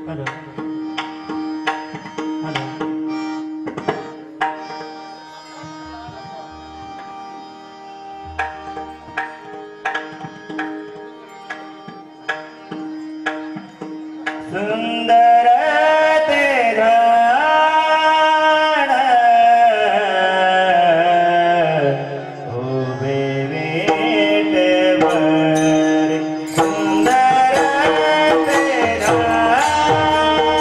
Hello hello सुंदर ते घाण उभे विटेवर सुंदर ते घाण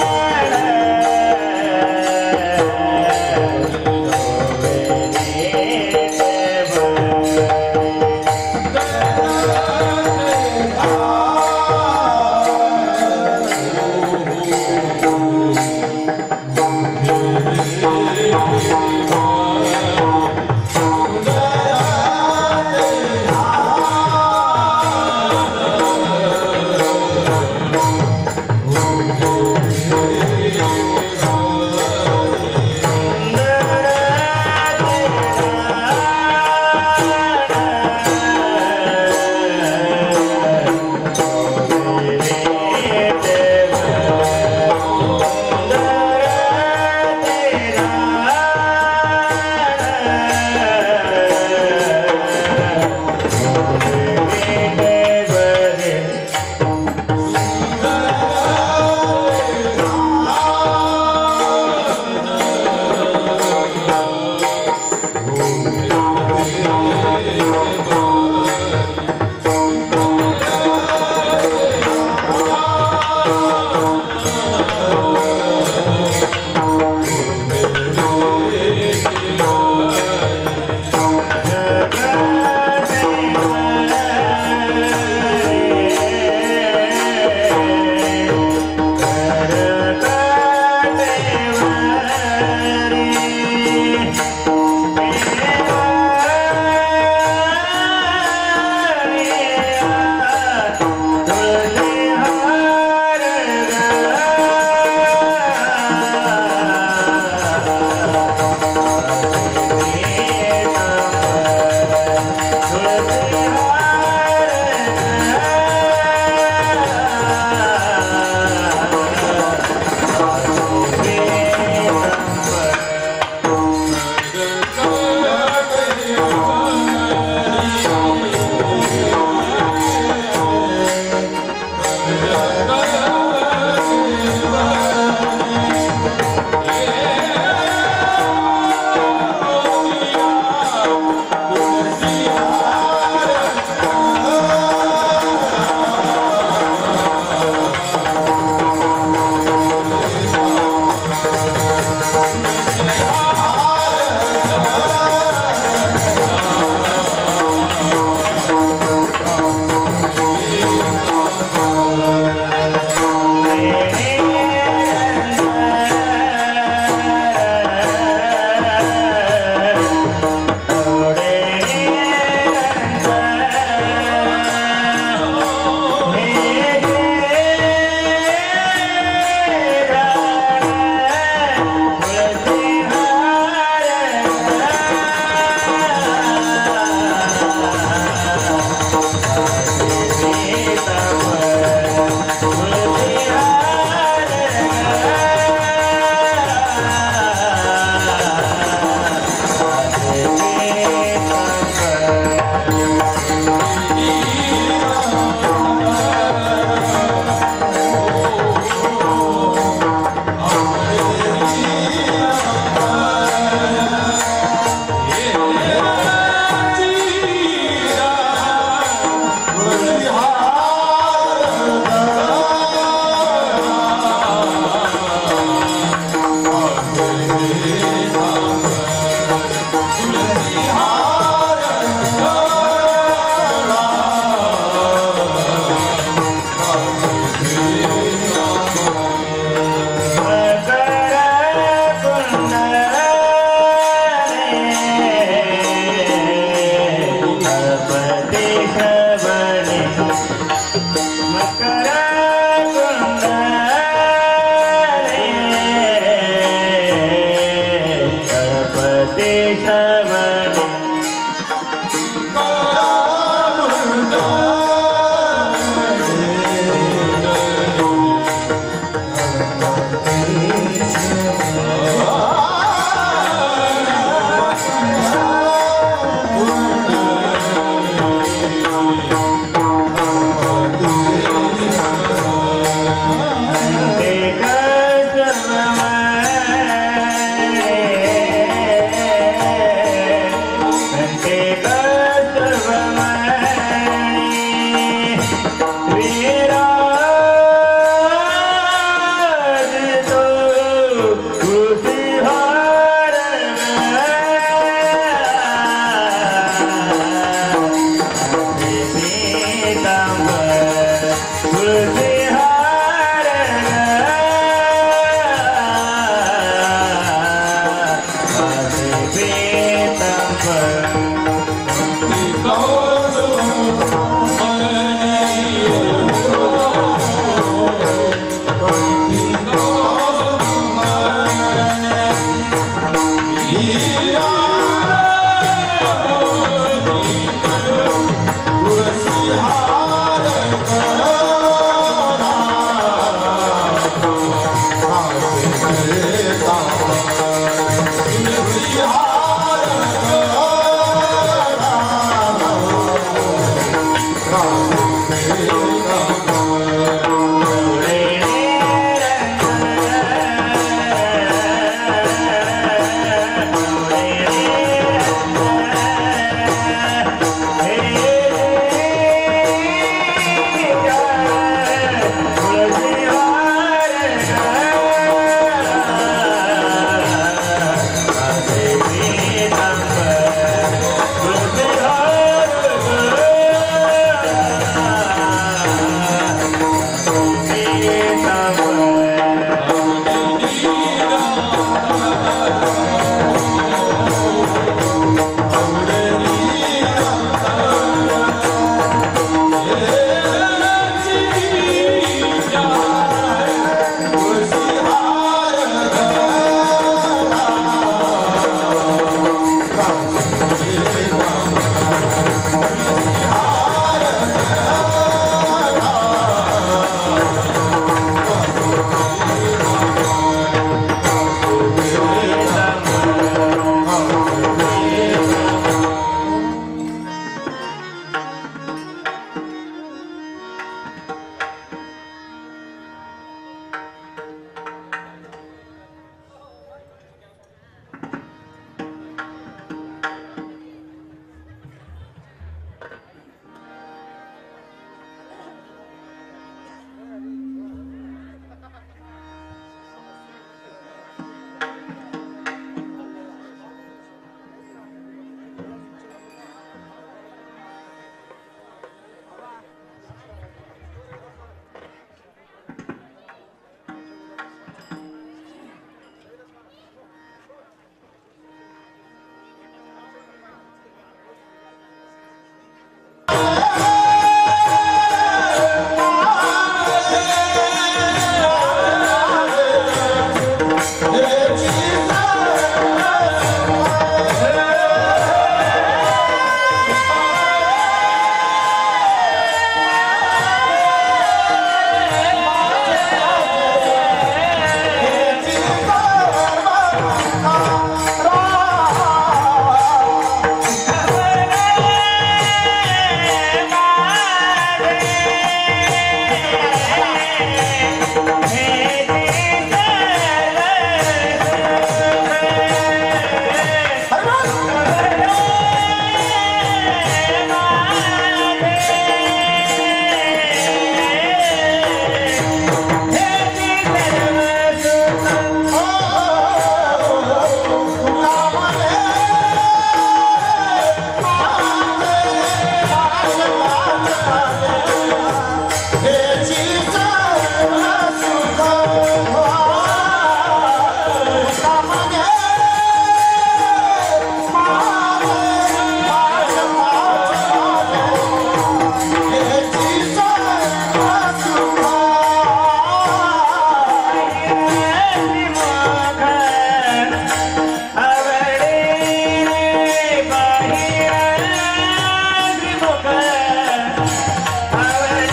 Hare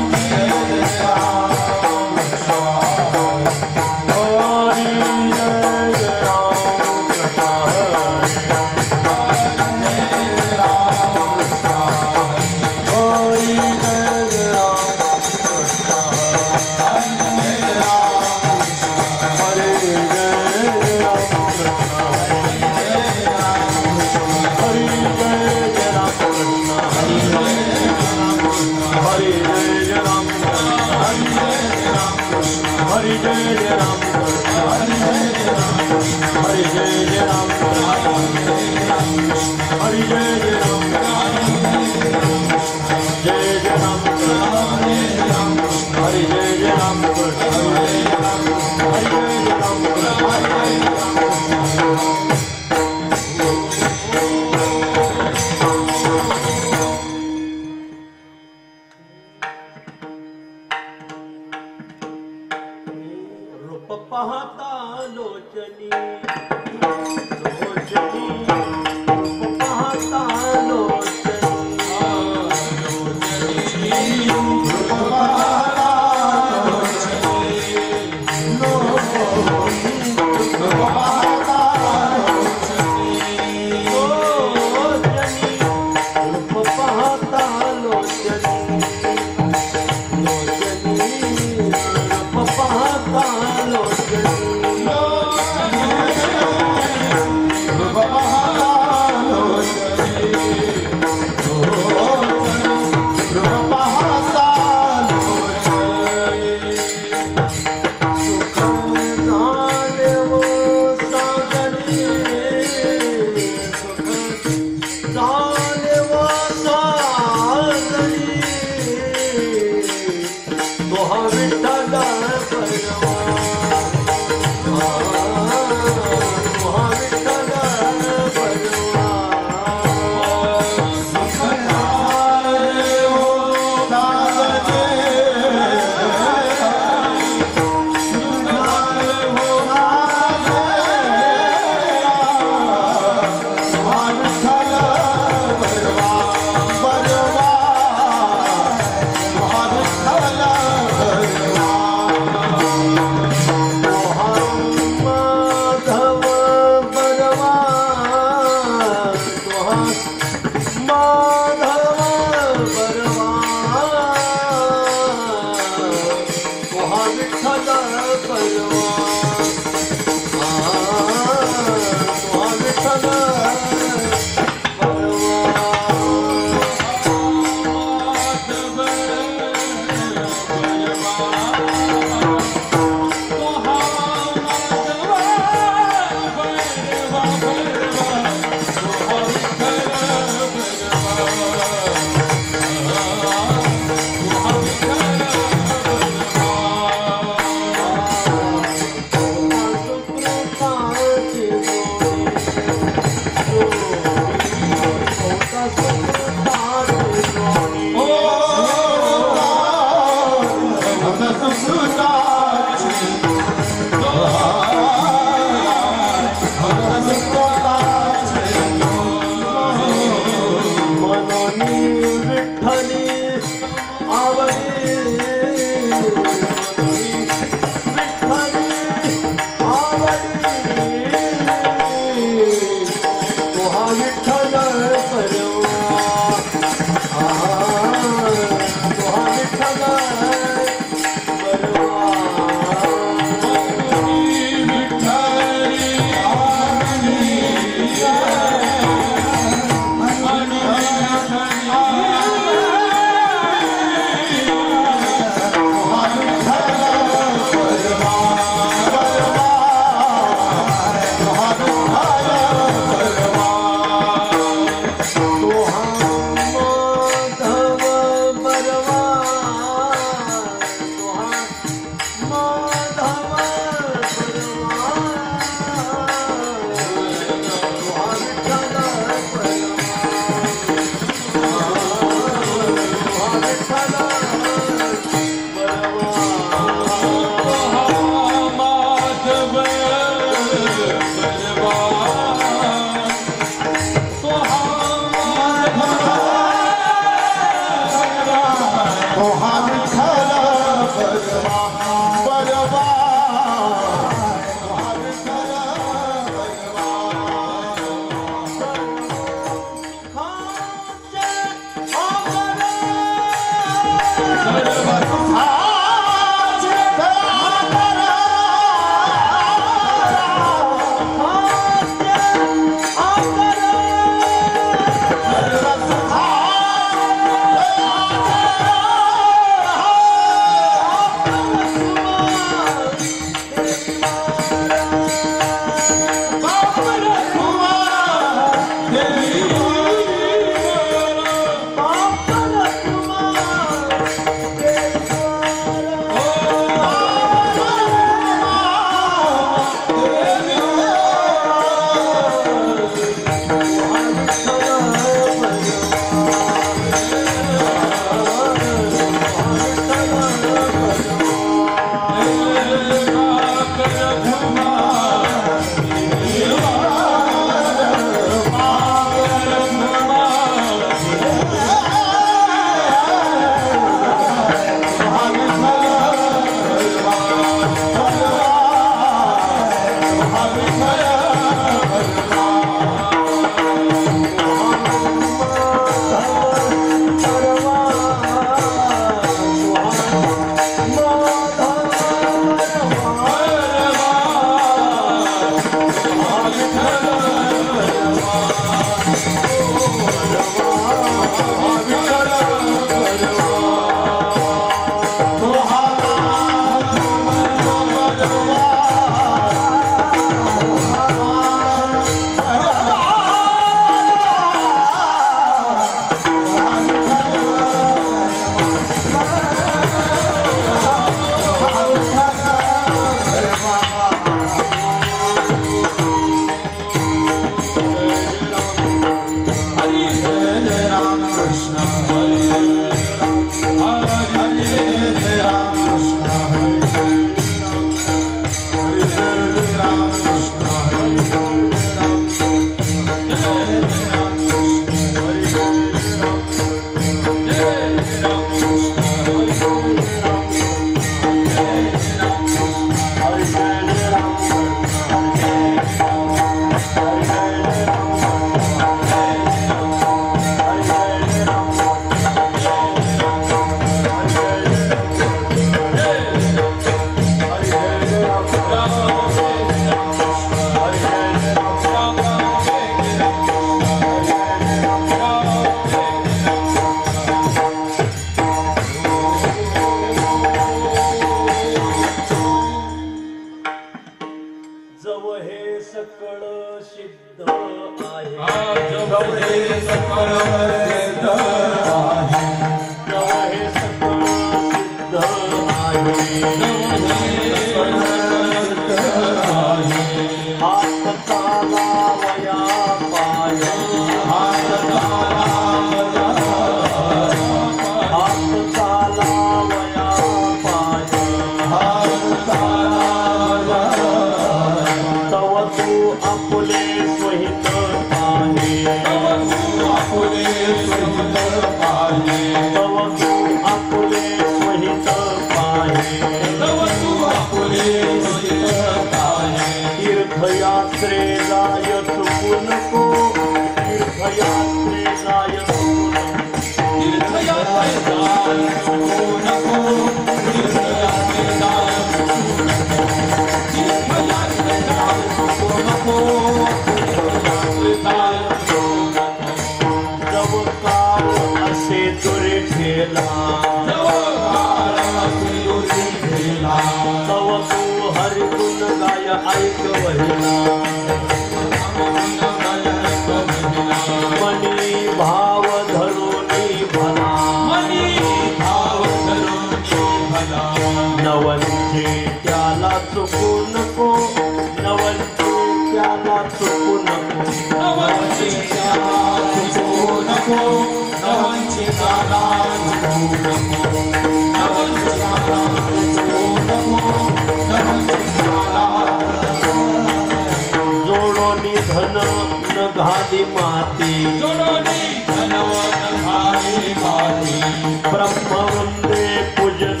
ब्रह्म वंदे पूजन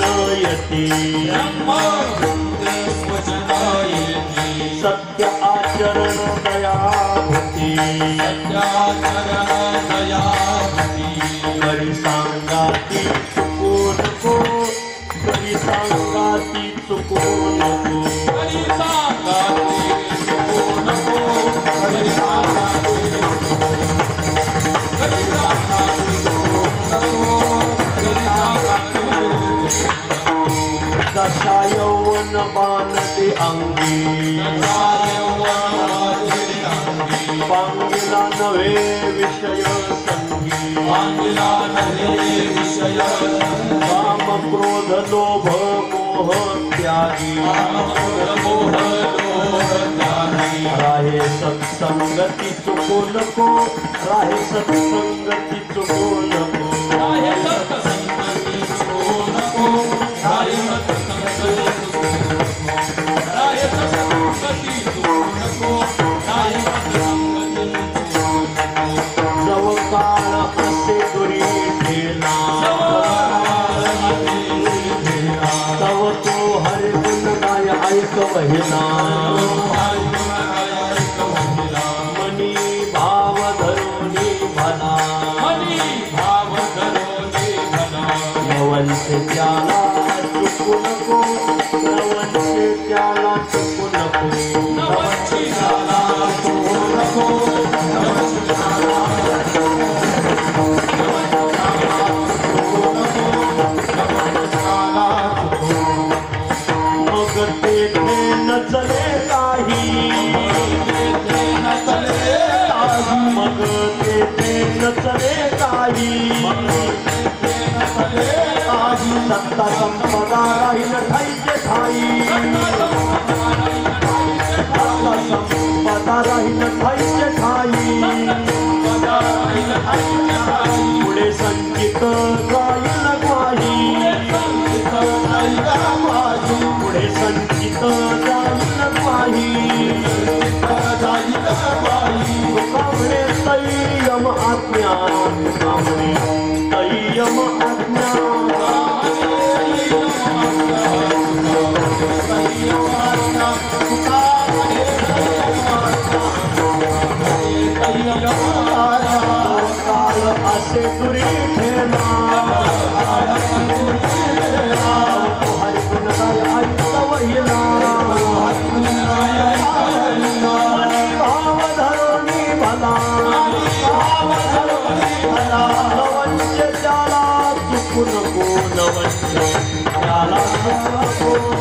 येती सत्य आचरण दया होती घरी सांगाती चुकू नको घरी सांगाती चुकू नको जसा यौवन बांधते अंगी पांगिला नवे विषय संगी काम क्रोध लोभ मोह त्यागी राहे सत्संगती चुकू नको राहे सत्संगती चुकू नको जव काळ असे दुरी ठेला तव तो हरि गुण गाय ऐक वहिला मनी भाव धरोनी भला नवंसे त्याला चुकू नको नवंसे त्याला चुकू नको नवंसे त्याला चुकू नको मग तेथे नचले काही मग तेथे नचले काही सत्ता संपदा राहील ठाईचे ठाई सत्ता संपदा राहील ठाईचे ठाई पुढे संचित जाईल ग्वाही पुढे संचित जाईल ग्वाही तुकामुळे संयम आज्ञा तुकामुळे संयम आज्ञा काल असे दुरी ठेला हरि गुण गाय ऐक वहिला भाव धरोनी भला नवंचे त्याला चुकू नको नवंचे त्याला चुकू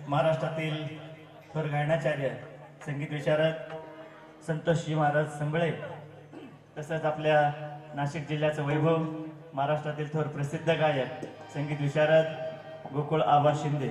महाराष्ट्रातील थोर गायनाचार्य संगीत विशारद संतोषजी महाराज संबळे तसंच आपल्या नाशिक जिल्ह्याचं वैभव महाराष्ट्रातील थोर प्रसिद्ध गायक संगीत विशारद गोकुळ आबा शिंदे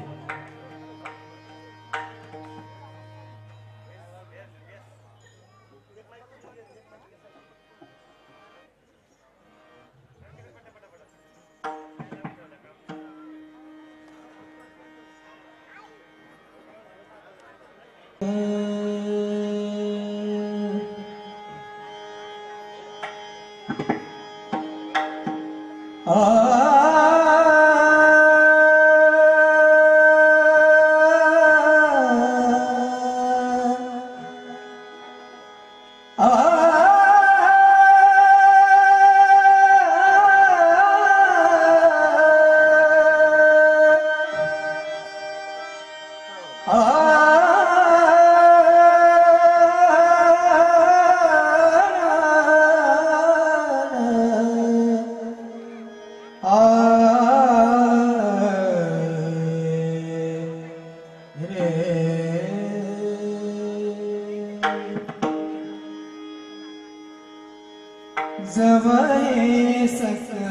जवय सकळ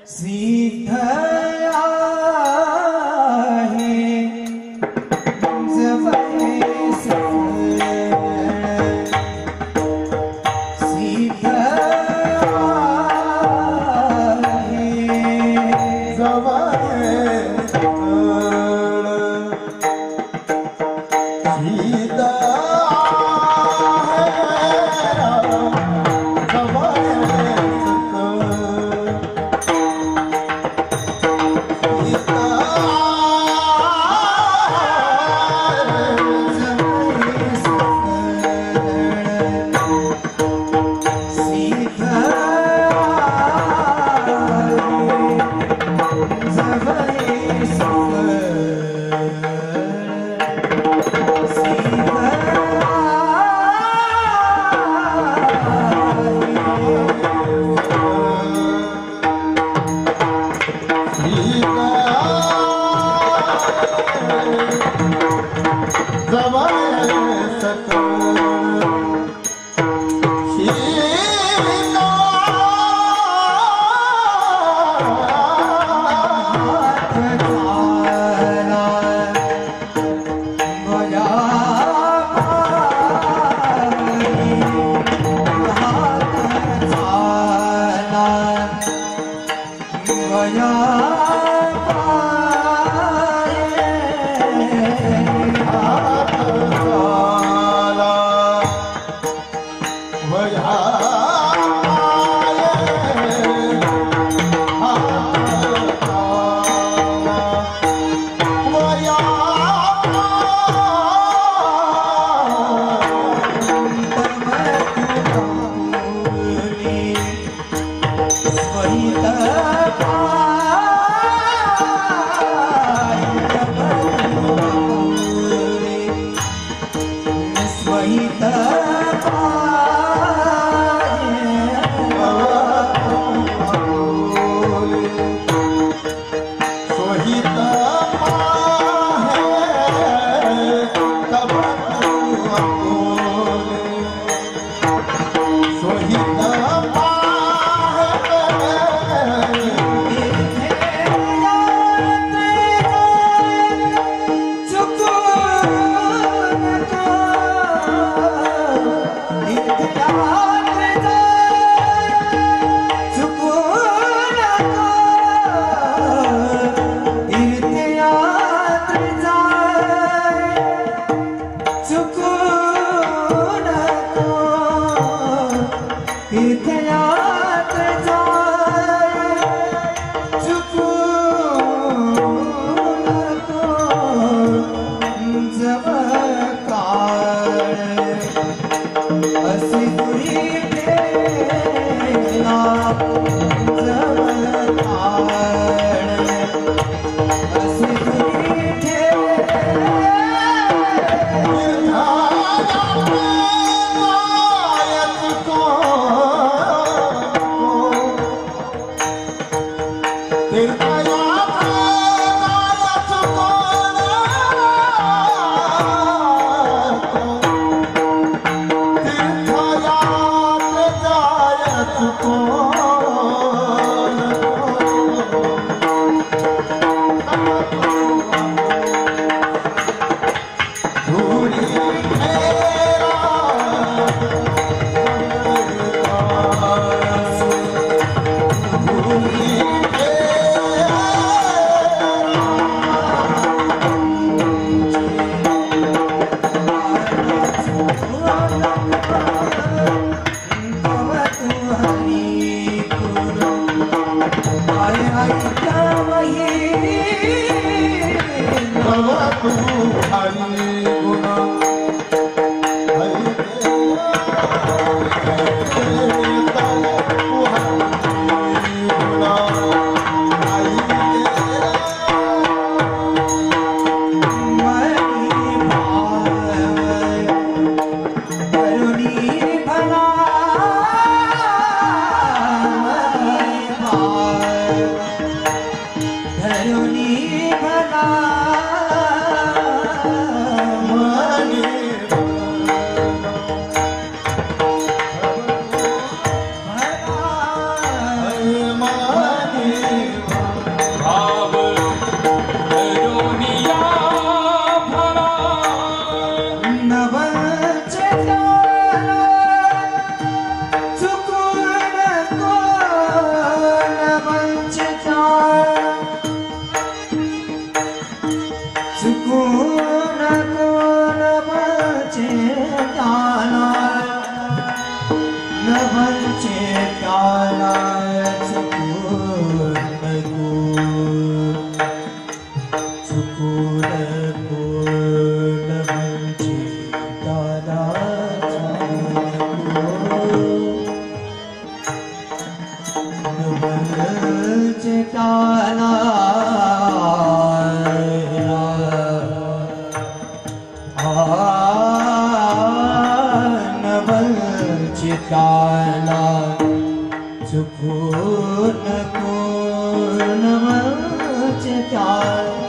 सिद्ध आहे जवय सकळ सिद्ध आहे जवय चिताला नवल चिताला चुकून कोण चिताला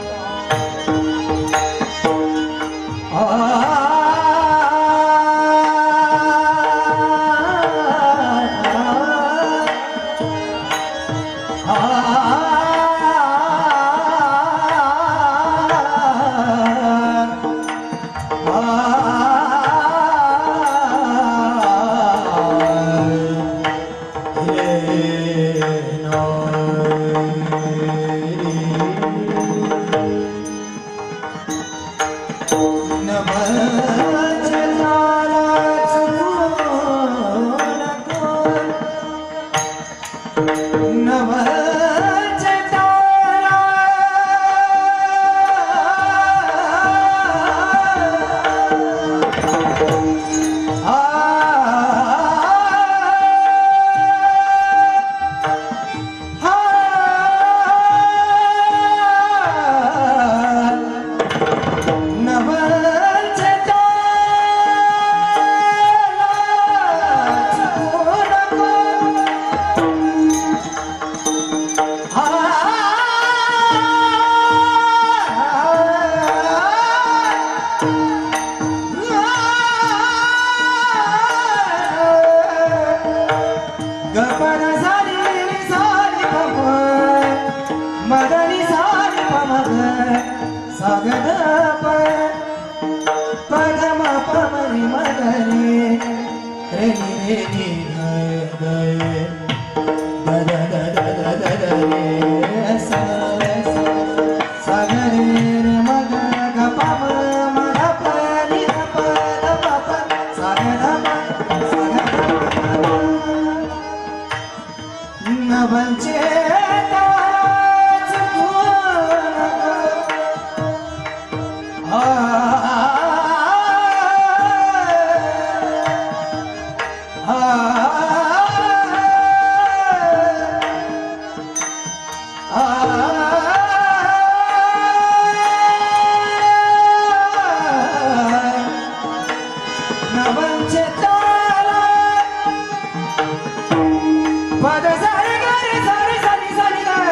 Pada sari gari sari sari sari gari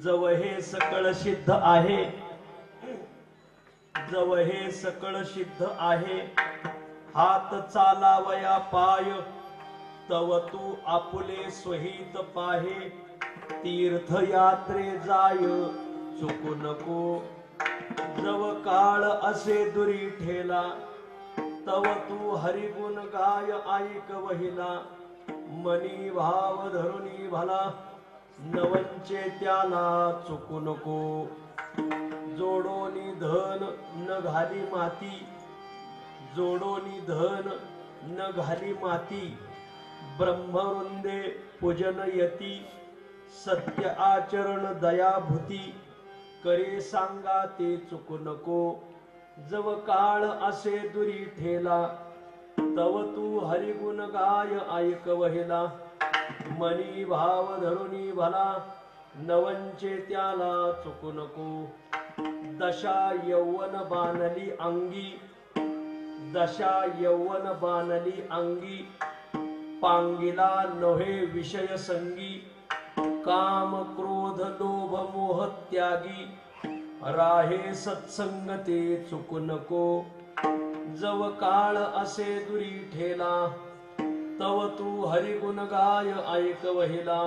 जव हे सकळ सिद्ध आहे, जव हे सकळ सिद्ध आहे, हात चालावया पाय, तव तू आपुले स्वहित पाहे, तीर्थयात्रे जाय चुकू नको, जव काळ असे दुरी ठेला, तव तू हरिगुण गाय ऐक वहिला, मनी भाव धरुनी भला, नवंचे त्याला चुकू नको, जोडोनी धन न घाली माती, जोडोनी धन न घाली माती, ब्रह्मवृंदे पूजन यती, सत्य आचरण दयाभूती, करे सांगा ते चुकू नको, जव काळ असे दुरी ठेला, तव तू हरिगुण गाय ऐक वहिला, मनी भाव धरुनी भला, नवंचे त्याला चुकू नको, दशा यौवन बाणली अंगी, दशा यौवन बाणली अंगी, पांगिला नव्हे विषय संगी, काम क्रोध लोभ मोह त्यागी, राहे सत्संगते चुकू नको, जव काळ असे दुरी ठेला, तव तू हरिगुण गाय ऐक वहिला,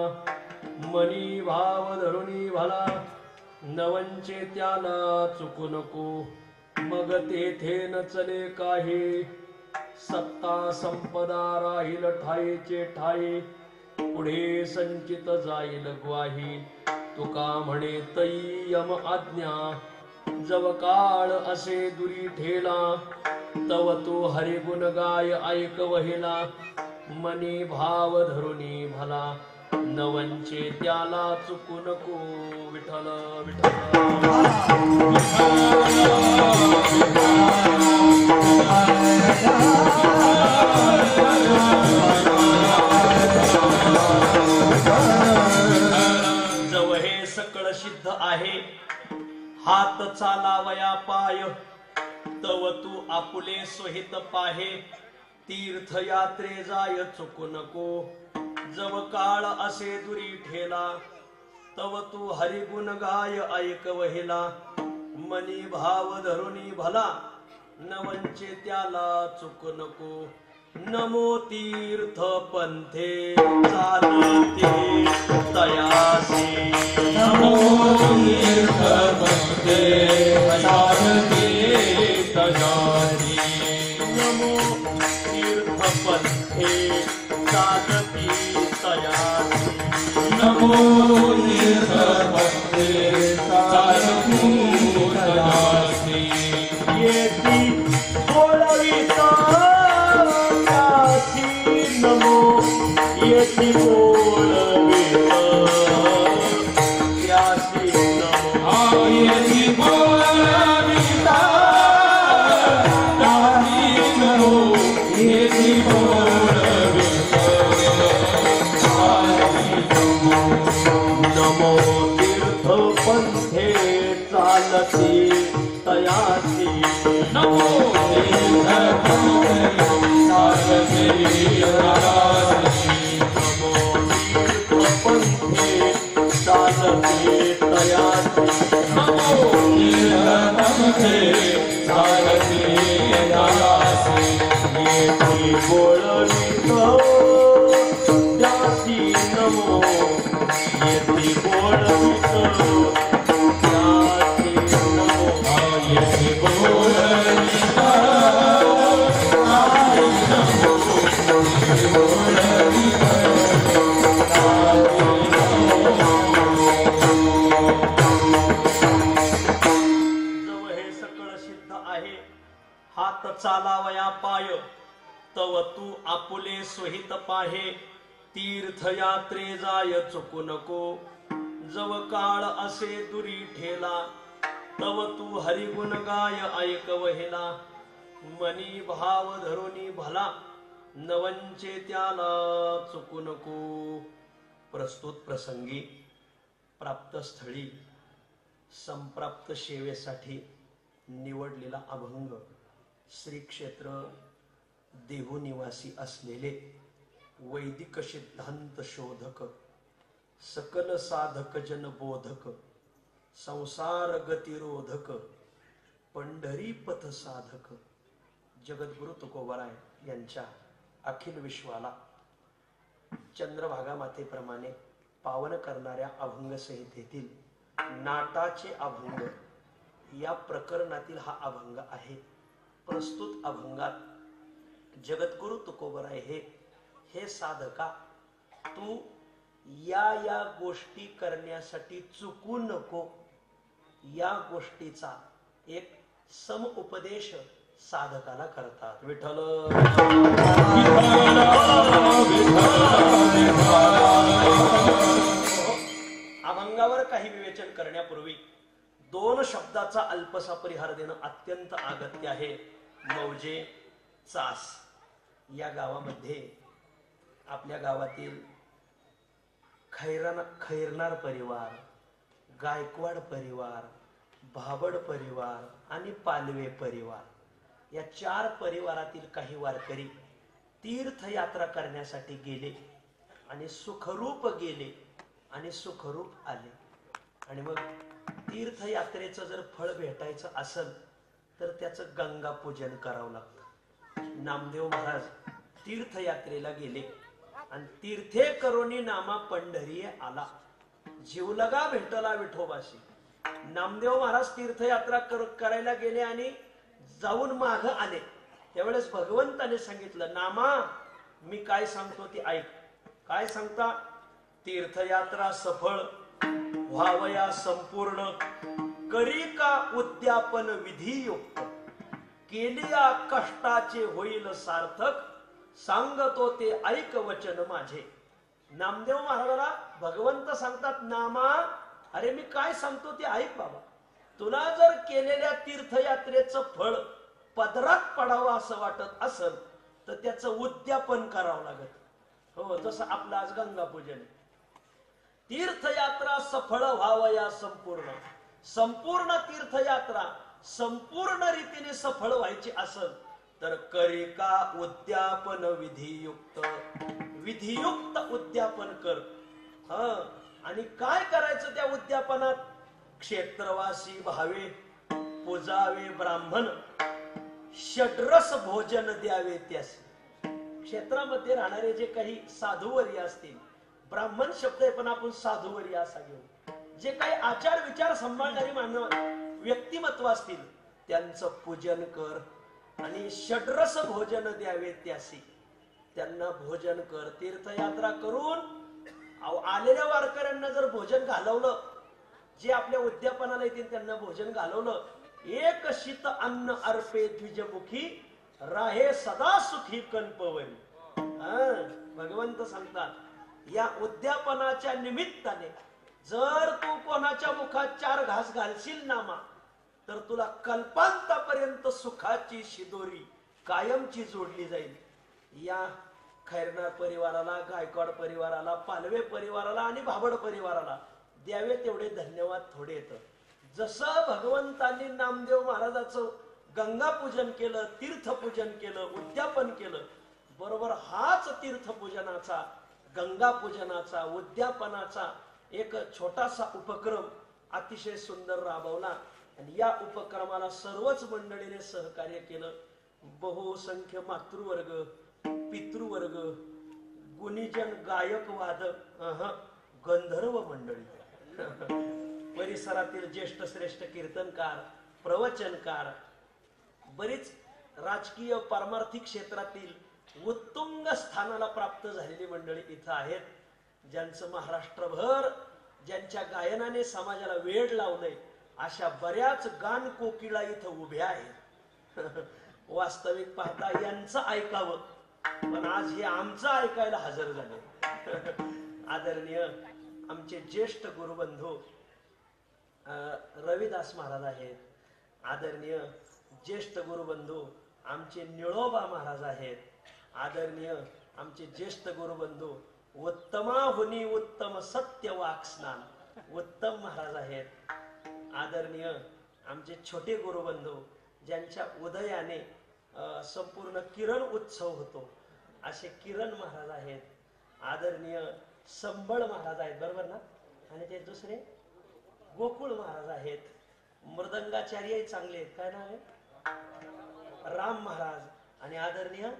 मनी भाव धरुनी भला, नवंचे त्याला चुकू नको, मग तेथे न चले काही, सत्ता संपदा राहील ठायेचे ठाये, पुढे संचित जाईल ग्वाही, तुका म्हणे तई यम आज्ञा, जव काळ असे दुरी ठेला, तव तू हरिगुण गाय ऐक वहिला, मनी भाव धरुनी भला, नवंचे त्याला चुकू नको, विठ्ठल विठ्ठल। जव हे सकळ सिद्ध आहे, हात चालावया पाय, तव तू आपुले स्वहित पाहे, तीर्थयात्रे जाय चुकू नको, जव काळ असे दुरी ठेला, तव तू हरिगुण गाय ऐक वहिला मनी भाव धरुनी भला न वंचे त्याला चुक नको नमो तीर्थ पंथे चालते तयासी नमो तीर्थ पंथे चालते तयासी नमो तीर्थ पंथे चालती तयासी नमो तीर्थ पंथे चालती तयासी येती बोलविता त्यासी नमो येती बोलविता त्यासी नमो आयती बोलविता त्यासी नमो येती बोलविता नमो तीर्थ पंथे चालती तयासी नमो तीर्थ पंथे चालती तयासी नमो तीर्थ पंथे चालती तयासी नमो तीर्थ पंथे चालती तयासी येती बोलविता त्यासी नमो येती बोलविता त्यासी नमो आयती बोलविता जव हे सकळ सिद्ध आहे हात चालावया पाय तव तू आपुले सोहित पाहे तीर्थयात्रे जाय चुकू नको जव काळ असे दुरी ठेला तव तू हरिगुण गाय ऐक वहिला मनी भाव धरुनी भला नवंचे त्याला चुकू नको प्रस्तुत प्रसंगी प्राप्त स्थळी संप्राप्त सेवेसाठी निवडलेला अभंग श्री क्षेत्र देहू निवासी असलेले वैदिक सिद्धांत शोधक सकल साधक जन बोधक संसार गतिरोधक पंढरी पथ साधक जगद्गुरु तुकोबराय यांच्या अखिल विश्वाला चंद्रभागा मातेप्रमाणे पावन करणाऱ्या अभंग संहितेतील नाटाचे अभंग या प्रकरणातील हा अभंग आहे. प्रस्तुत अभंगात जगद्गुरु तुकोबराय हे साधका तू या गोष्टी करण्यासाठी चुकू नको या गोष्टीचा एक समुपदेश साधकाला करतात. विठ्ठल अभंगावर काही विवेचन करण्यापूर्वी दोन शब्दाचा अल्पसा परिहार देणं अत्यंत अगत्य आहे. मौजे चास या गावामध्ये आपल्या गावातील खैरनार परिवार, गायकवाड परिवार, भाबड परिवार आणि पालवे परिवार या चार परिवारातील काही वारकरी तीर्थयात्रा करण्यासाठी गेले आणि सुखरूप गेले आणि सुखरूप आले. आणि मग तीर्थयात्रेचं जर फळ भेटायचं असेल तर त्याचं गंगा पूजन करावं लागतं. नामदेव महाराज तीर्थयात्रेला गेले आणि तीर्थे करोनी नामा पंढरी आला जीवलगा भेटला विठोबाशी. नामदेव महाराज तीर्थयात्रा करायला गेले आणि जाऊन माग आले. त्यावेळेस भगवंताने सांगितलं, नामा मी काय सांगतो ती ऐक. काय सांगता? तीर्थयात्रा सफळ व्हावया संपूर्ण करी का उद्यापन विधियुक्त केलिया कष्टाचे होईल सार्थक सांगतो ते ऐक वचन माझे. नामदेव महाराजाला भगवंत सांगतात, नामा अरे मी काय सांगतो ते ऐक बाबा. तुला जर केलेल्या तीर्थयात्रेचं फळ पदरात पडावं असं वाटत असेल तर त्याचं उद्यापन करावं लागत. हो, जसं आपलं आज गंगा पूजन. तीर्थयात्रा सफळ व्हावया संपूर्ण, संपूर्ण तीर्थयात्रा संपूर्ण रीतीने सफळ व्हायची असेल तर करी का उद्यापन विधियुक्त, विधियुक्त उद्यापन कर. आणि काय करायचं त्या उद्यापनात? क्षेत्रवासी भावे पूजावे ब्राह्मण, षड्रस भोजन द्यावे त्यास. क्षेत्रामध्ये राहणारे जे काही साधुवर्य असतील, ब्राह्मण शब्द आहे पण आपण साधुवर्य असा घेऊ, जे काही आचार विचार सांभाळणारी मानव व्यक्तिमत्व असतील त्यांचं पूजन कर आणि षड्रस भोजन द्यावे त्यासी. त्यांना भोजन कर. तीर्थयात्रा करून आलेल्या वारकऱ्यांना जर भोजन घालवलं, जे आपल्या उद्यापनाला येतील त्यांना भोजन घालवलं, एक शीत अन्न अर्पे द्विजमुखी, राहे सदा सुखी कल्पवरी. भगवंत सांगतात, या उद्यापनाच्या निमित्ताने जर तू कोणाच्या मुखात 4 घास घालशील नामा, तर तुला कल्पांतापर्यंत सुखाची शिदोरी कायमची जोडली जाईल. या खैरनार परिवाराला, गायकवाड परिवाराला, पालवे परिवाराला आणि भाबड परिवाराला द्यावे तेवढे धन्यवाद थोडे येतं. जसं भगवंतांनी नामदेव महाराजाचं गंगा पूजन केलं, तीर्थपूजन केलं, उद्यापन केलं, बरोबर हाच तीर्थपूजनाचा, गंगा पूजनाचा, उद्यापनाचा एक छोटासा उपक्रम अतिशय सुंदर राबवला. आणि या उपक्रमाला सर्वच मंडळीने सहकार्य केलं. बहुसंख्य मातृवर्ग, पितृवर्ग, गुणीजन, गायक, वादक, गंधर्व मंडळी, परिसरातील ज्येष्ठ श्रेष्ठ कीर्तनकार, प्रवचनकार, बरीच राजकीय पारमार्थिक क्षेत्रातील उत्तुंग स्थानाला प्राप्त झालेली मंडळी इथं आहेत, ज्यांचं महाराष्ट्रभर, ज्यांच्या गायनाने समाजाला वेड लावलंय, अशा बऱ्याच गान कोकिळा इथं उभ्या आहेत. वास्तविक पाहता यांचं ऐकावं, पण आज हे आमचं ऐकायला हजर झाले. आदरणीय आमचे ज्येष्ठ गुरुबंधू रविदास महाराज आहेत. आदरणीय ज्येष्ठ गुरुबंधू आमचे निळोबा महाराज आहेत. आदरणीय आमचे ज्येष्ठ गुरुबंधू उत्तमाहुनी उत्तम सत्य वाक्स्नान उत्तम महाराज आहेत. आदरणीय आमचे छोटे गुरुबंधू, ज्यांच्या उदयाने संपूर्ण किरण उत्सव होतो, असे किरण महाराज आहेत. आदरणीय संबळ महाराज आहेत, बरोबर ना? आणि ते दुसरे गोकुळ महाराज आहेत. मृदंगाचार्य चांगले आहेत, काय नाव आहे? राम महाराज. आणि आदरणीय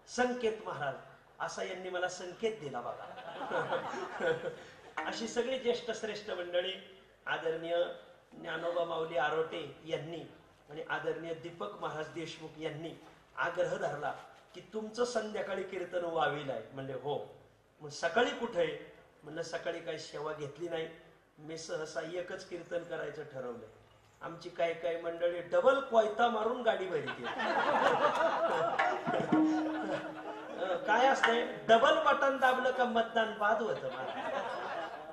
संकेत महाराज, असा यांनी मला संकेत दिला बघा. अशी सगळी ज्येष्ठ श्रेष्ठ मंडळी, आदरणीय ज्ञानोबा माऊली आरोटे यांनी आणि आदरणीय दीपक महाराज देशमुख यांनी आग्रह धरला की तुमचं संध्याकाळी कीर्तन वावील आहे. म्हणले हो. मग सकाळी कुठे? म्हणलं सकाळी काही सेवा घेतली नाही, मी सहसा एकच कीर्तन करायचं ठरवलंय. आमची काही काही मंडळी डबल कोयता मारून गाडी भरते. काय असतंय, डबल बटन दाबलं का मतदान बाद होतं मला.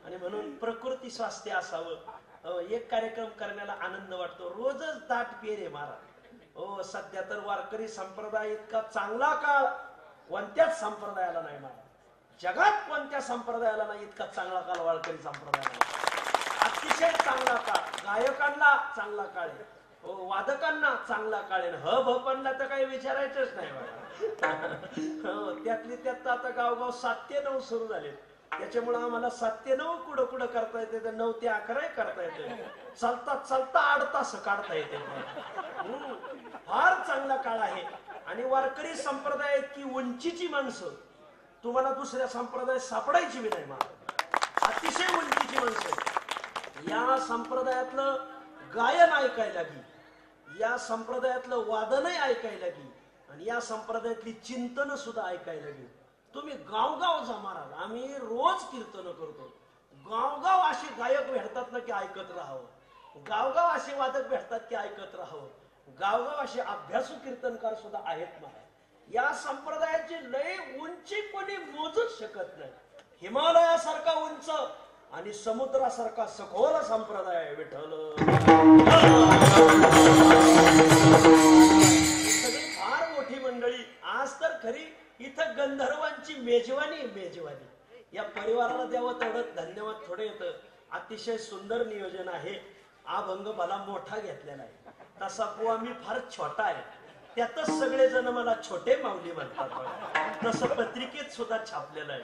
आणि म्हणून प्रकृती स्वास्थ्य असावं. एक कार्यक्रम करण्याला आनंद वाटतो, रोजच दाट पेरे मारा. हो, सध्या तर वारकरी संप्रदाय इतका चांगला काळ कोणत्याच संप्रदायाला नाही मारा. जगात कोणत्या संप्रदायाला नाही इतका चांगला काळ वारकरी संप्रदायाला. अतिशय चांगला काळ. गायकांना चांगला काळ आहे, हो, वादकांना चांगला काळ आहे. भपणला तर काही विचारायचंच नाही बाबा. त्यातली त्यात आता गावगाव 7 ते 9 सुरू झाले. त्याच्यामुळे आम्हाला 7 ते 9 कुठं कुठं करता येते, 9 ते 11 करता येते. चालता चालता 8 तास काढता येते. फार चांगला काळ आहे. आणि वारकरी संप्रदायात की उंचीची माणसं तुम्हाला दुसऱ्या संप्रदायात सापडायची बी नाही. मला अतिशय उंचीची माणसं या संप्रदायातलं गायन ऐकायला गी, या संप्रदायातलं वादनही ऐकायला गी, आणि या संप्रदायातली चिंतन सुद्धा ऐकायला गी. तुम्ही गावगाव जा महाराज, आम्ही रोज कीर्तन करतो. गावगाव असे गायक भेटतात ना की ऐकत राहावं, गावगाव असे वादक भेटतात की ऐकत राहावं, गावगाव असे अभ्यासू कीर्तनकार सुद्धा आहेत महाराज. या संप्रदायाची लय उंची कोणी मोजूच शकत नाही. हिमालयासारखा उंच आणि समुद्रासारखा सखोल संप्रदाय विठ्ठल. सगळी फार मोठी मंडळी. आज तर खरी इथं गंधर्वांची मेजवानी. या परिवाराला द्यावं तेवढं धन्यवाद थोडे येतं. अतिशय सुंदर नियोजन आहे. अभंग मला मोठा घेतलेला आहे, तसा बुवा मी फार छोटा आहे. त्यातच सगळे जण मला छोटे माऊली म्हणतात. तसं पत्रिकेत सुद्धा छापलेलं आहे.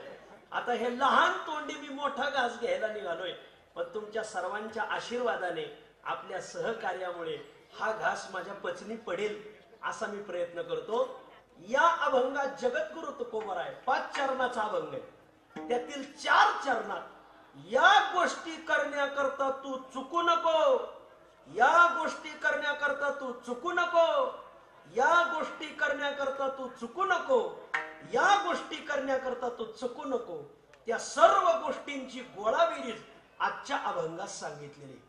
आता हे लहान तोंडी मी मोठा घास घ्यायला निघालोय, पण तुमच्या सर्वांच्या आशीर्वादाने आपल्या सहकार्यामुळे हा घास माझ्या पचनी पडेल असा मी प्रयत्न करतो. या अभंगात जगद्गुरु तुकोबराय 5 चरणाचा अभंग आहे. त्यातील 4 चरणात या गोष्टी करण्याकरता तू चुकू नको, या गोष्टी करण्याकरता तू चुकू नको, या गोष्टी करण्याकरता तू चुकू नको, या गोष्टी करण्याकरता तू चुकू नको, त्या सर्व गोष्टींची गोळाबेरीज आजच्या अभंगात सांगितलेली.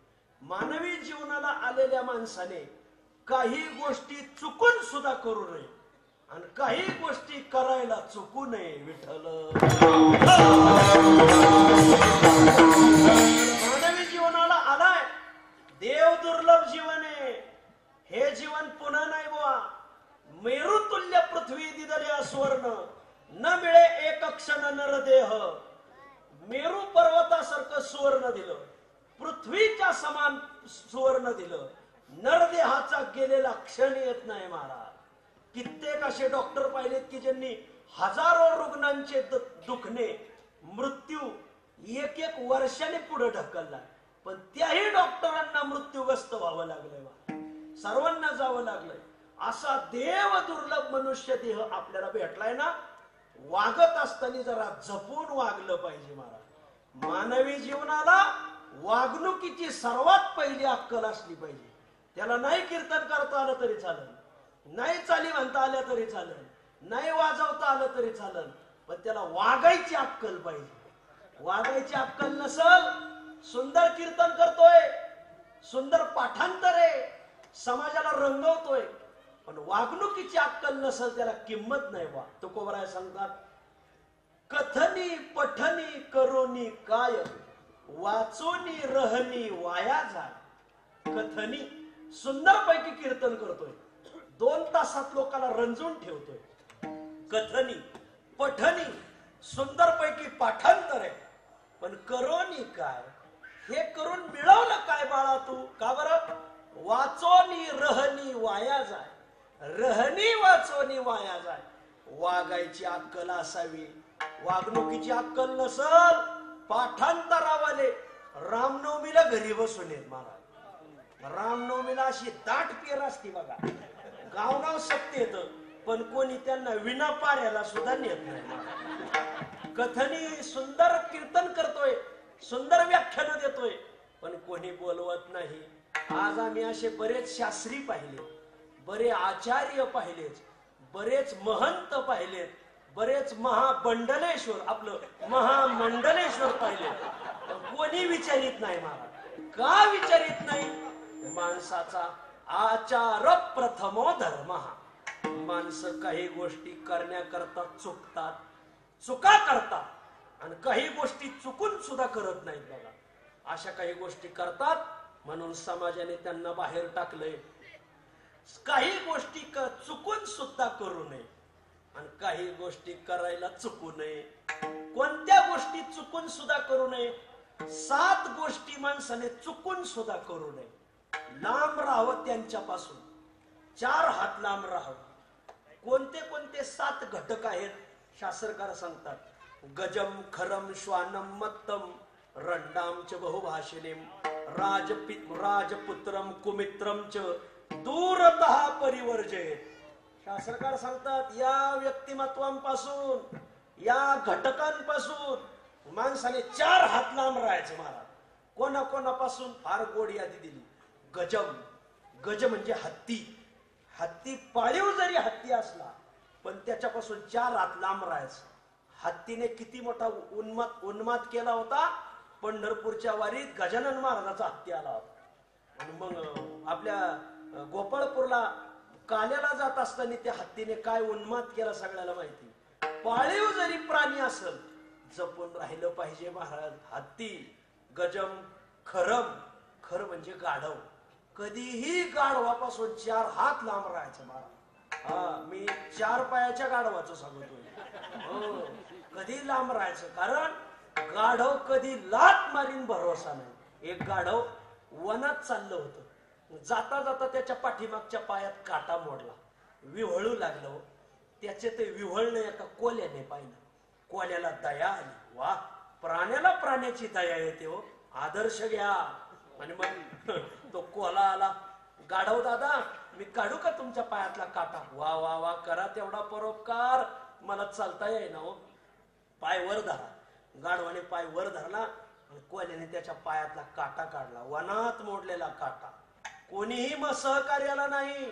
मानवी जीवनाला आलेल्या माणसाने काही गोष्टी चुकून सुद्धा करू नये आणि काही गोष्टी करायला चुकू नये. विठ्ठल मानवी जीवनाला आलाय, देव दुर्लभ जीवन आहे. हे जीवन पुन्हा नाही बुवा. मेरुतुल्य पृथ्वी दिदल्या सुवर्ण, न मिळे एक क्षण नरदेह. मेरू पर्वतासारखं सुवर्ण दिलं, पृथ्वीच्या समान सुवर्ण दिलं, नरदेहाचा गेलेला क्षण येत नाही महाराज. कित्येक असे डॉक्टर पाहिलेत की ज्यांनी हजारो रुग्णांचे दुखणे मृत्यू 1-1 वर्षाने पुढे ढकलला, पण त्याही डॉक्टरांना मृत्यूग्रस्त व्हावं लागलंय, सर्वांना जावं लागलंय. असा देव दुर्लभ मनुष्य देह आपल्याला भेटलाय ना. वागत असताना जरा जपून वागलं पाहिजे महाराज. मानवी जीवनाला वागणुकीची सर्वात पहिली अक्कल असली पाहिजे. त्याला नाही कीर्तन करता आलं तरी चालेल, नाही चाली म्हणता आल्या तरी चालेल, नाही वाजवता आलं तरी चालेल, पण त्याला वागायची अक्कल पाहिजे. वागायची अक्कल नसल, सुंदर कीर्तन करतोय, सुंदर पाठांतर आहे, समाजाला रंगवतोय, पण वागणुकीची अक्कल नसल त्याला किंमत नाही बा. तुकोबराय सांगतात, कथनी पठनी करोनी काय, वाचोनी रहनी वाया जाय. कथनी सुंदर पैकी कीर्तन करतोय, 2 तासात लोकांना रंजून ठेवतोय. कथनी पठनी सुंदर पैकी पाठांतर आहे, पण करोनी काय, हे करून मिळवलं काय बाळा तू? का बरं? वाचोनी रहनी वाया जाय. रहनी वाचोनी वाया जाय. वागायची अक्कल असावी, वागणुकीची अक्कल नसल. पाठांतरावाले रामनवमीला घरी बसून येत महाराज. रामनवमीला अशी दाट पेर असती बघा, गावगाव सत्य येत, पण कोणी त्यांना विना पाऱ्याला सुद्धा नेत नाही. कथनी सुंदर कीर्तन करतोय, सुंदर व्याख्यान देतोय, पण कोणी बोलवत नाही. आज आम्ही असे बरेच शास्त्री पाहिले, बरे आचार्य पाहिलेत, बरेच महंत पाहिलेत, बरेच महाबंडलेश्वर आपलं महामंडलेश्वर पाहिले, कोणी विचारित नाही महाराज. का विचारित नाही? माणसाचा आचार प्रथमो धर्म. माणसं काही गोष्टी करण्याकरता चुकतात, चुका करतात, आणि काही गोष्टी चुकून सुद्धा करत नाहीत बघा. अशा काही गोष्टी करतात म्हणून समाजाने त्यांना बाहेर टाकलंय. काही गोष्टी चुकून सुद्धा करू नये आणि काही गोष्टी करायला चुकू नये. कोणत्या गोष्टी चुकून सुद्धा करू नये? 7 गोष्टी माणसाने चुकून सुद्धा करू नये. लांब राहावं त्यांच्यापासून, 4 हात लांब राहावं. कोणते कोणते 7 घटक आहेत शास्त्रकार सांगतात. गजम खरम श्वानम मत्तम रंडाम च बहुभाषिणीम राजपुत्रम कुमित्रम च दूरतः परिवर्जयेत. शास्त्रकार सांगतात या व्यक्तिमत्वांपासून, या घटकांपासून माणसाने 4 हात लांब राहायचं महाराज. कोणाकोणापासून? फार गोड यादी दिली. गजम, गज म्हणजे हत्ती. हत्ती पाळीव जरी हत्ती असला पण त्याच्यापासून 4 हात लांब राहायचं. हत्तीने किती मोठा उन्माद केला होता. पंढरपूरच्या वारीत गजानन महाराजाचा हत्ती आला होता, आणि मग आपल्या गोपाळपूरला काल्याला जात असताना त्या हत्तीने काय उन्माद केला सगळ्याला माहिती. पाळीव जरी प्राणी असेल जपून राहिलं पाहिजे महाराज. हत्ती, गजम, खरम, खर म्हणजे गाढव. कधीही गाढवापासून 4 हात लांब राहायचं महाराज. हा, मी 4 पायाच्या गाढवाचं सांगतोय. कधी लांब राहायचं, कारण गाढव कधी लात मारीन भरोसा नाही. एक गाढव वनात चाललं होतं, जाता जाता त्याच्या पाठीमागच्या पायात काटा मोडला, विव्हळू लागलं. त्याचे ते विव्हळणे एका कोल्याने पाहिलं. कोल्याला दया आली. वा, प्राण्याला प्राण्याची दया येते हो, आदर्श घ्या. आणि मग तो कोला आला, गाढव दादा मी काढू का तुमच्या पायातला काटा? वा वा वा, करा तेवढा परोपकार, मला चालता येईना हो. पाय वर धरा. गाढवाने पाय वर धरला आणि कोल्याने त्याच्या पायातला काटा काढला, वनात मोडलेला काटा. कोणीही मग सहकार्याला नाही.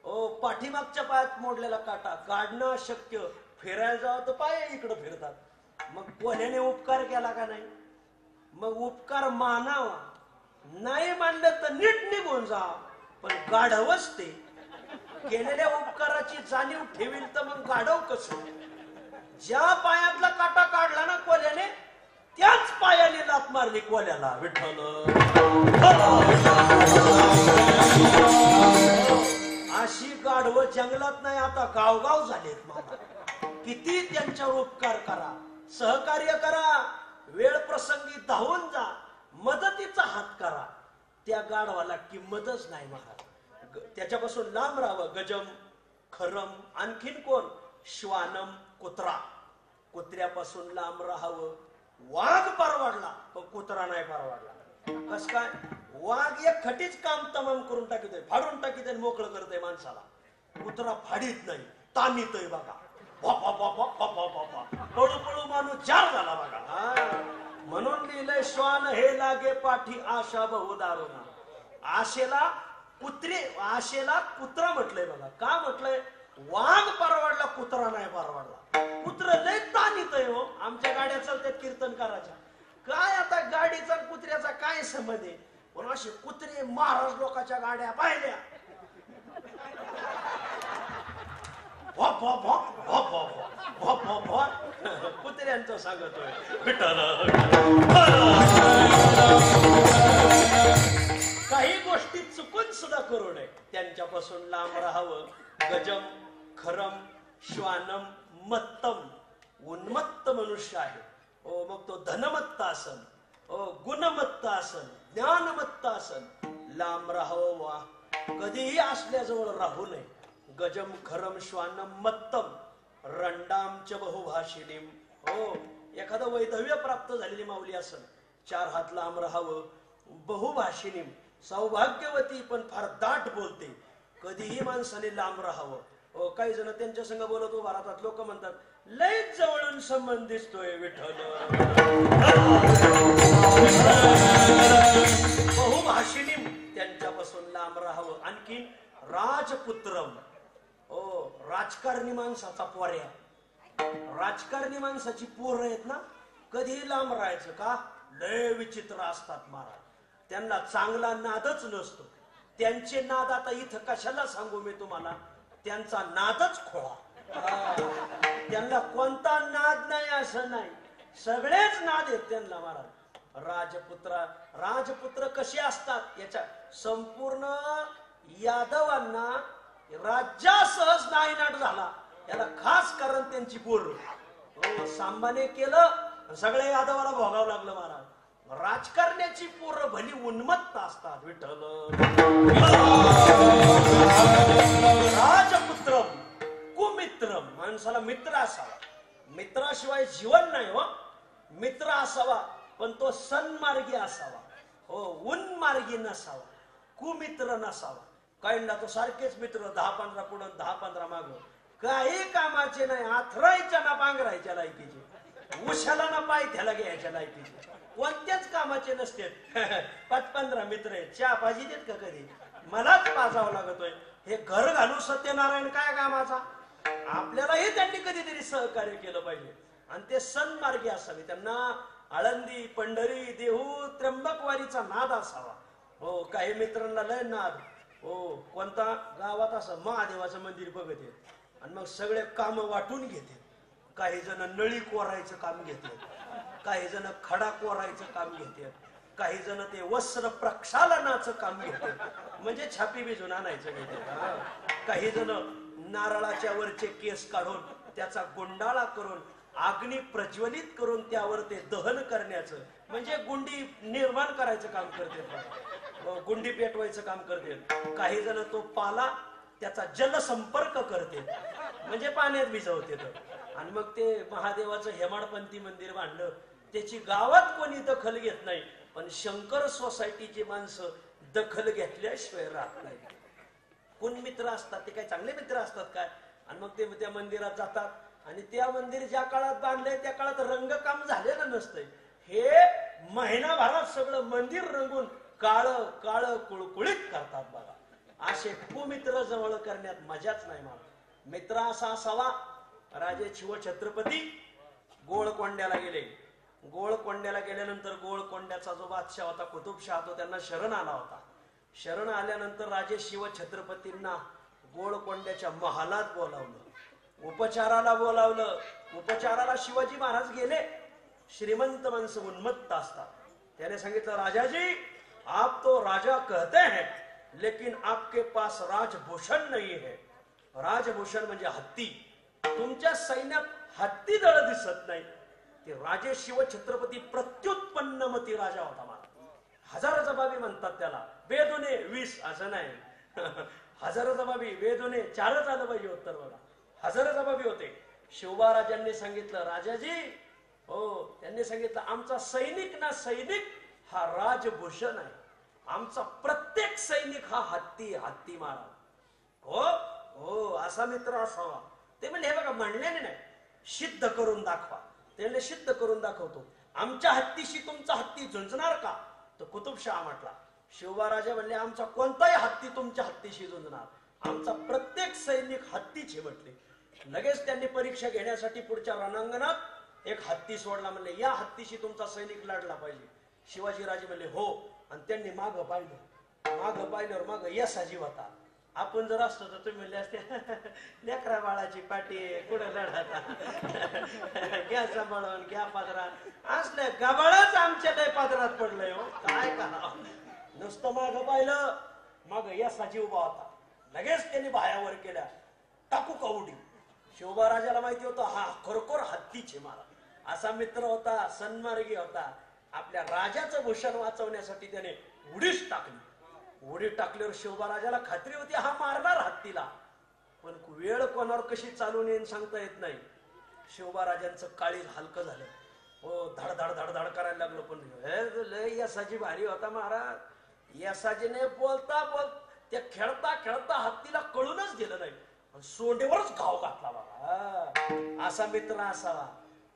ओ, पाठीमागच्या पायात मोडलेला काटा काढणं अशक्य. फिरायला जावं तर पाय इकडं फिरतात. मग कोल्याने उपकार केला का नाही? मग उपकार मानावा, नाही मानलं तर नीट निघून जा. पण गाढवच ते केलेल्या उपकाराची जाणीव ठेवील तर मग गाढव कसं? ज्या पायातला काटा काढला ना कोल्याने, त्याच पायाने लात मारली कोल्याला. विठ्ठल, अशी गाढवं जंगलात नाही, आता गावगाव झालेत. मला किती त्यांच्यावर उपकार करा, सहकार्य करा, वेळ प्रसंगी धावून जा, मदतीचा हात करा. त्या गाढवाला किंमतच नाही महाराज. त्याच्यापासून लांब राहावं. गजम, खरम, आणखीन कोण? श्वानम, कुत्रा. कुत्र्यापासून लांब राहावं. वाघ परवडला पण कुत्रा नाही परवडला. कस काय? वाघ एक खटीच काम तमाम करून टाकतोय, फाडून टाकीत, मोकळं करतोय माणसाला. कुत्रा फाडीत नाही, ताणीतोय बघा. पळू पळू माणूस जार झाला बघा. म्हणून लिहिलंय, श्वान हे लागे पाठी आशा बहु दारुणा. आशेला कुत्रा म्हटलंय बघा. का म्हटलंय? वाघ परवडला, कुत्रा नाही परवडला. कुत्र लय ताणीतय हो. आमच्या गाड्या चालतात कीर्तनकाराच्या. काय आता गाडीचा कुत्र्याचा काय संबंध आहे? पण असे कुत्रे महाराज लोकांच्या गाड्या पाहिल्या, कुत्र्यांचं सांगतोय. काही गोष्टी चुकून सुद्धा करू नये, त्यांच्यापासून लांब राहावं. गजम, खरम, श्वानम, मत्तम. उन्मत्त मनुष्य आहे ओ, मग तो धनमत्त असन, गुणमत्त असन, ज्ञानमत्त असन, लांब राहावं. वा, कधीही असल्याजवळ राहू नये. गजम, खरम, श्वानम, मत्तम, रंडामच बहुभाषिणीम. हो, एखादं वैधव्य प्राप्त झालेली माऊली असन, 4 हात लांब राहावं. बहुभाषिणीम, सौभाग्यवती पण फार दाट बोलते. कधीही माणसाने लांब राहावं. काही जण त्यांच्या संग बोलत उभा राहतात. लोक म्हणतात लयच जवळून संबंध दिसतोय. विठ्ठल, बहुभाषिणीम, त्यांच्यापासून लांब राहावं. आणखी राजपुत्रम. राजकारणी माणसाचा पोऱ्या, राजकारणी माणसाची पोरं आहेत ना, कधीही लांब राहायचं. का? लय विचित्र असतात महाराज. त्यांना चांगला नादच नसतो. त्यांचे नाद आता इथं कशाला सांगू मी तुम्हाला. त्यांचा नादच खोळा. त्यांना कोणता नाद नाही असं नाही, सगळेच नाद आहेत त्यांना महाराज. राजपुत्र कसे असतात? याच्या संपूर्ण यादवांना राज्यासहज नायनाट झाला, याला खास कारण त्यांची पोर. सांबाने केलं, सगळ्या यादवाला भोगावं लागलं महाराज. राजकारण्याची पोरं भली उन्मत्त असतात. विठ्ठल, राजपुत्र कुमित्रम, माणसाला मित्र असावा. मित्राशिवाय जीवन नाही हो. मित्र असावा पण तो सन्मार्गी असावा. हो, उन्मार्गी नसावा, कुमित्र नसावा. काहींना तो सारखेच मित्र, 10-15 पुढं 10-15 माग, काही कामाचे नाही. आथरायच्या ना पांघरायच्या लायकीचे, उशाला ना पाय त्याला घ्यायच्या लायकीचे, कोणत्याच कामाचे नसते. 5-15 मित्र आहेत, चहा पाजी देत का कधी? मलाच पाजावं लागतोय. हे घर घालू सत्यनारायण काय कामाचा? आपल्यालाही त्यांनी कधीतरी सहकार्य केलं पाहिजे. आणि ते सन्मार्गी असावे. त्यांना आळंदी, पंढरी, देहू, त्र्यंबकवारीचा नाद असावा. हो, काही मित्रांना लय नाद. हो, कोणता गावात असं महादेवाचं मंदिर बघत आहेत आणि मग सगळे काम वाटून घेते. काही जण नळी कोरायचं काम घेते, काही जण खडा कोरायचं काम घेते, काही जण ते वस्त्र प्रक्षालनाचं काम घेते, म्हणजे छापी भिजून आणायचं घेते. काही जण नारळाच्या वरचे केस काढून त्याचा गुंडाळा करून अग्नी प्रज्वलित करून त्यावर ते दहन करण्याचं, म्हणजे गुंडी निर्माण करायचं काम करते, गुंडी पेटवायचं काम करते. काही जण तो पाला त्याचा जलसंपर्क करते, म्हणजे पाण्यात भिजवते. आणि मग ते महादेवाचं हेमाडपंथी मंदिर बांधलं. त्याची गावात कोणी दखल घेत नाही, पण शंकर सोसायटीची माणसं दखल घेतल्याशिवाय राहत नाही. कोण मित्र असतात ते काय चांगले मित्र असतात काय? आणि मग ते त्या मंदिरात जातात आणि त्या मंदिर ज्या काळात बांधलंय त्या काळात रंगकाम झालेलं नसतंय. हे महिनाभरात सगळं मंदिर रंगून काळ काळ कुळकुळीत करतात बघा. असे कुमित्र जवळ करण्यात मजाच नाही. मला मित्र असा असावा. राजे शिवछत्रपती गोळकोंड्याला गेले. गोळकोंड्याला गेल्यानंतर गोळकोंड्याचा जो बादशाह होता कुतुबशाह तो त्यांना शरण आला होता. शरण आल्यानंतर राजे शिवछत्रपतींना गोळकोंड्याच्या महालात बोलावलं, उपचाराला बोलावलं. उपचाराला शिवाजी महाराज गेले. श्रीमंत माणसं उन्मत्त असतात. त्याने सांगितलं, राजाजी आप तो राजा कहते हैं लेकिन आपके पास राजभूषण नहीं है. राजभूषण म्हणजे हत्ती. तुमच्या सैन्यात हत्ती दळ दिसत नाही. ते राजे शिवछत्रपती प्रत्युत्पन्नमती राजा होता. मला हजार जबाबी म्हणतात त्याला. वेदोने 20 असं नाही. हजार जबाबी वेदोने 4च आलं पाहिजे उत्तर बघा. हजार जबाबी होते. शिवबाराजांनी सांगितलं, राजाजी हो. त्यांनी सांगितलं, आमचा सैनिक ना सैनिक हा राजभूषण आहे. आमचा प्रत्येक सैनिक हा हत्ती मारा. हो हो असा मित्र असावा. ते म्हणजे हे बघा म्हणल्याने नाही, सिद्ध करून दाखवा. त्याने सिद्ध करून दाखवतो. आमच्या हत्तीशी तुमचा हत्ती झुंजणार का? तर कुतुबशाह म्हटला. शिवबाराजा म्हणले, आमचा कोणताही हत्ती तुमच्या हत्तीशी झुंजणार. आमचा प्रत्येक सैनिक हत्तीचे म्हटले. लगेच त्यांनी परीक्षा घेण्यासाठी पुढच्या रणांगणात एक हत्ती सोडला. म्हणले, या हत्तीशी तुमचा सैनिक लढला पाहिजे. शिवाजीराजे म्हणले हो. आणि त्यांनी मागं पाहिल्यावर मागं यसाजी होता. आपण जर असतो तर तुम्ही म्हणले असते, लेकरा बाळाची पाठी कुठं लढाता, घ्या सांभाळून घ्या पादरात. असले गबाळच आमच्या काही पादरात पडलंय हो. काय करावं. नुसतं मागं पाहिलं, मागं यसाजी उभा होता. लगेच त्यांनी बायावर केल्या, टाकू का उडी. शिवबाराजाला माहिती होतं हा खरोखर हत्तीचे मारा. असा मित्र होता, सन्मार्गी होता. आपल्या राजाचं भूषण वाचवण्यासाठी त्याने उडीच टाकली. उडी टाकल्यावर शिवबाराजाला खात्री होती हा मारणार हत्तीला, पण वेळ कोणावर कशी चालून येईन सांगता येत नाही. शिवबाराजांचं काळीज हलकं झालं. हो धड धड धड धड करायला लागलो. पण लय यसाजी भारी होता महाराज. यसाजीने बोलता त्या खेळता खेळता हत्तीला कळूनच दिलं नाही, सोंडेवरच घाव घातला बाबा. असा मित्र असावा,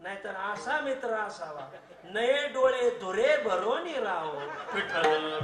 नाहीतर असा मित्र असावा, नये डोळे धुरे भरोनी राहो. विठ्ठल